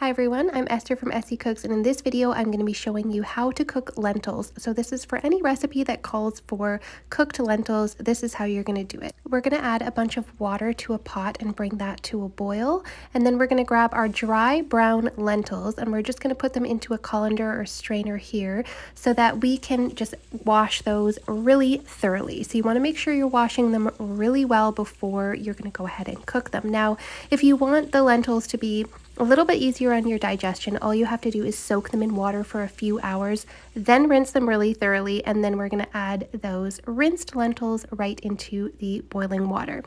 Hi everyone, I'm Esther from Essy Cooks, and in this video I'm going to be showing you how to cook lentils. So this is for any recipe that calls for cooked lentils. This is how you're going to do it. We're going to add a bunch of water to a pot and bring that to a boil, and then we're going to grab our dry brown lentils and we're just going to put them into a colander or strainer here so that we can just wash those really thoroughly. So you want to make sure you're washing them really well before you're going to go ahead and cook them. Now, if you want the lentils to be a little bit easier on your digestion, all you have to do is soak them in water for a few hours, then rinse them really thoroughly, and then we're going to add those rinsed lentils right into the boiling water.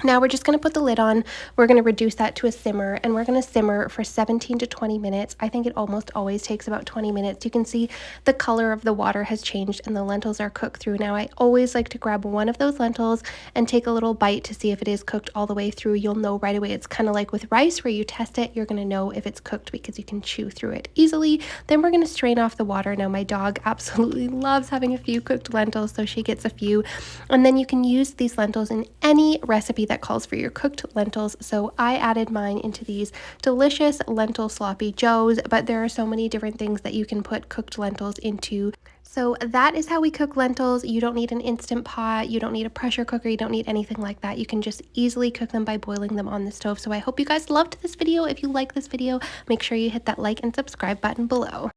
Now we're just going to put the lid on, we're going to reduce that to a simmer, and we're going to simmer for 17 to 20 minutes. I think it almost always takes about 20 minutes. You can see the color of the water has changed and the lentils are cooked through. Now I always like to grab one of those lentils and take a little bite to see if it is cooked all the way through. You'll know right away. It's kind of like with rice where you test it, you're going to know if it's cooked because you can chew through it easily. Then we're going to strain off the water. Now my dog absolutely loves having a few cooked lentils, so she gets a few. And then you can use these lentils in any recipe that calls for your cooked lentils. So I added mine into these delicious lentil sloppy joes, but there are so many different things that you can put cooked lentils into. So that is how we cook lentils. You don't need an Instant Pot, you don't need a pressure cooker, you don't need anything like that. You can just easily cook them by boiling them on the stove. So I hope you guys loved this video. If you like this video, make sure you hit that like and subscribe button below.